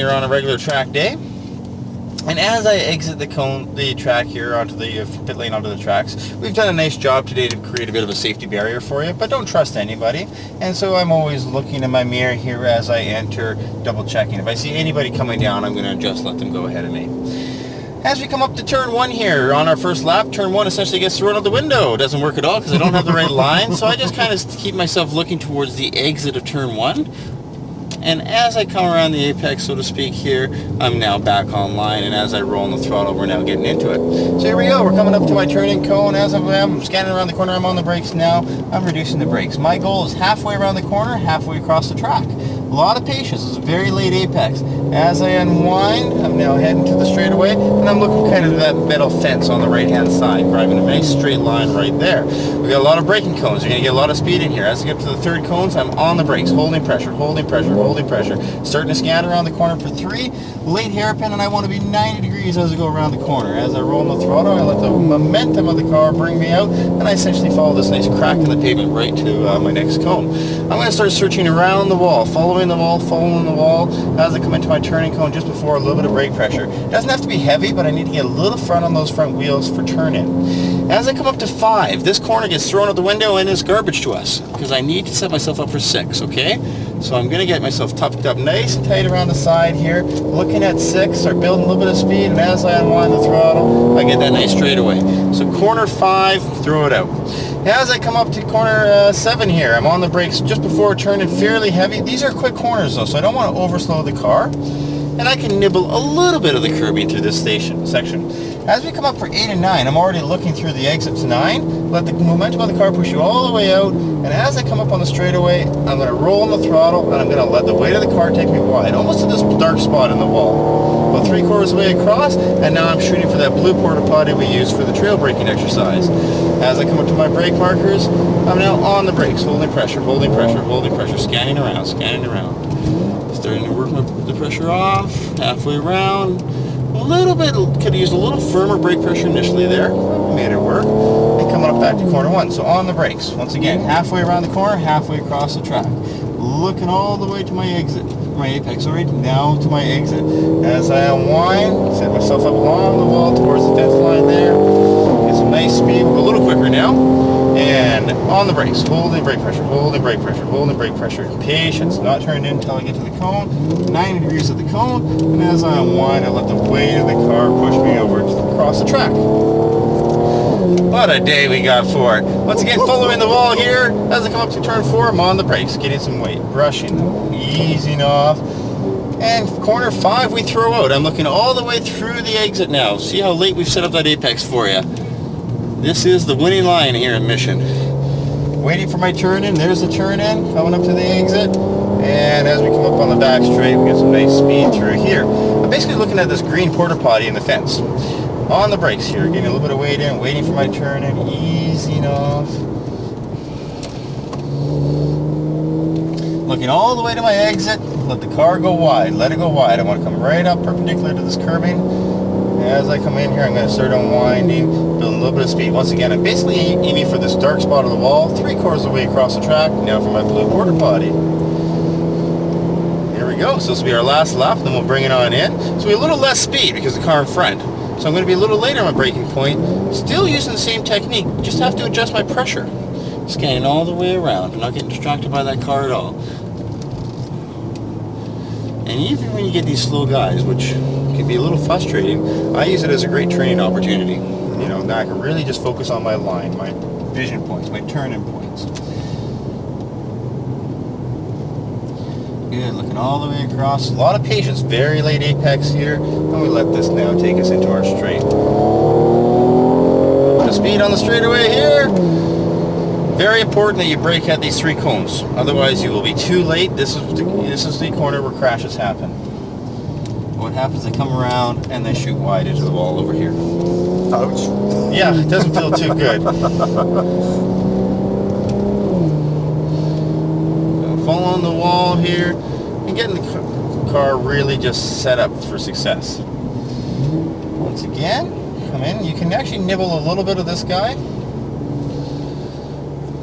here on a regular track day. And as I exit the track here onto the pit lane onto the tracks, we've done a nice job today to create a bit of a safety barrier for you, but don't trust anybody. And so I'm always looking in my mirror here as I enter, double checking. If I see anybody coming down, I'm going to just let them go ahead of me. As we come up to turn 1 here on our first lap, turn 1 essentially gets thrown out the window. It doesn't work at all because I don't have the right line, so I just kind of keep myself looking towards the exit of turn 1. And as I come around the apex, so to speak, here, I'm now back online, and as I roll on the throttle, we're now getting into it. So here we go, we're coming up to my turning cone. As I'm scanning around the corner, I'm on the brakes now. I'm reducing the brakes. My goal is halfway around the corner, halfway across the track. A lot of patience. It's a very late apex. As I unwind, I'm now heading to the straightaway, and I'm looking kind of at that metal fence on the right-hand side, driving a nice straight line right there. We got a lot of braking cones. You're going to get a lot of speed in here. As I get to the third cones, I'm on the brakes, holding pressure, holding pressure, holding pressure. Starting to scan around the corner for 3. Late hairpin, and I want to be 90 degrees as I go around the corner. As I roll on the throttle, I let the momentum of the car bring me out, and I essentially follow this nice crack in the pavement right to my next cone. I'm going to start searching around the wall, following the wall, as I come into my turning cone just before a little bit of brake pressure. It doesn't have to be heavy, but I need to get a little front on those front wheels for turn-in. As I come up to 5, this corner gets thrown out the window and is garbage to us because I need to set myself up for 6, okay? So I'm going to get myself tucked up nice and tight around the side here, looking at 6, start building a little bit of speed, and as I unwind the throttle, I get that nice straightaway. So corner 5, throw it out. As I come up to corner 7 here, I'm on the brakes just before turning fairly heavy. These are quick corners though, so I don't want to overslow the car. And I can nibble a little bit of the curbing through this section. As we come up for 8 and 9, I'm already looking through the exit to 9. Let the momentum of the car push you all the way out. And as I come up on the straightaway, I'm going to roll on the throttle and I'm going to let the weight of the car take me wide, almost to this dark spot in the wall. About 3/4 of the way across, and now I'm shooting for that blue porta potty we use for the trail braking exercise. As I come up to my brake markers, I'm now on the brakes, holding pressure, holding pressure, holding pressure, scanning around, scanning around. Starting to work the pressure off, halfway around. A little bit, could have used a little firmer brake pressure initially there. Made it work. And coming up back to corner 1. So on the brakes. Once again, halfway around the corner, halfway across the track. Looking all the way to my exit. My apex, sorry, now to my exit. As I unwind, set myself up along the wall towards the fence line there. Get some nice speed. We'll go a little quicker now. And on the brakes, holding brake pressure, holding brake pressure, holding brake pressure. Patience, not turning in until I get to the cone. 90 degrees at the cone, and as I unwind, I let the weight of the car push me over across the track. What a day we got for it. Once again, following the wall here. As I come up to turn 4, I'm on the brakes, getting some weight, brushing, easing off. And corner 5 we throw out. I'm looking all the way through the exit now. See how late we've set up that apex for you. This is the winning line here in Mission. Waiting for my turn in. There's the turn in, coming up to the exit. And as we come up on the back straight, we get some nice speed through here. I'm basically looking at this green porta potty in the fence. On the brakes here, getting a little bit of weight in, waiting for my turn in, easing off. Looking all the way to my exit, let the car go wide, let it go wide. I want to come right up perpendicular to this curbing. As I come in here, I'm going to start unwinding, building a little bit of speed. Once again, I'm basically aiming for this dark spot of the wall, 3/4 of the way across the track, now for my blue porta potty. Here we go. So this will be our last lap, then we'll bring it on in. So we have a little less speed because of the car in front. So I'm going to be a little later on my braking point, still using the same technique, just have to adjust my pressure. Scanning all the way around, I'm not getting distracted by that car at all. And even when you get these slow guys, which can be a little frustrating, I use it as a great training opportunity. You know, now I can really just focus on my line, my vision points, my turn-in points. Good, looking all the way across. A lot of patience, very late apex here. And we let this now take us into our straight. The speed on the straightaway here. Very important that you brake at these 3 cones. Otherwise you will be too late. This is the corner where crashes happen. What happens, they come around and they shoot wide into the wall over here. Ouch. Yeah, it doesn't feel too good. Following the wall here and getting the car really just set up for success. Once again, come in. You can actually nibble a little bit of this guy.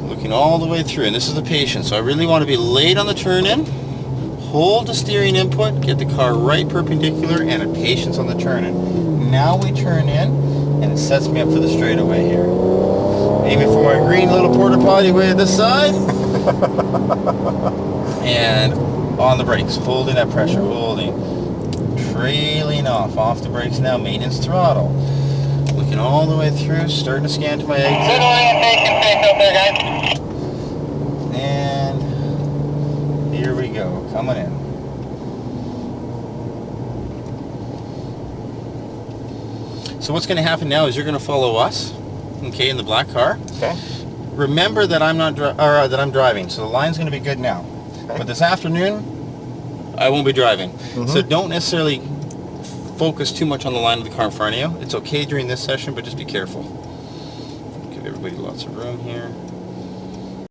Looking all the way through, and this is the patience. So I really want to be late on the turn in, hold the steering input, get the car right perpendicular, and a patience on the turn-in. Now we turn in, and it sets me up for the straightaway here. Aiming for my green little porta potty way at this side. And on the brakes, holding that pressure, holding. Trailing off the brakes now, maintenance throttle. Looking all the way through, starting to scan to my exit. And here we go, coming in. So what's going to happen now is you're going to follow us, okay, in the black car. Okay. Remember that I'm not that I'm driving, so the line's going to be good now. Okay. But this afternoon, I won't be driving. Mm-hmm. So don't necessarily focus too much on the line of the car in front of you. It's okay during this session, but just be careful. Give everybody lots of room here.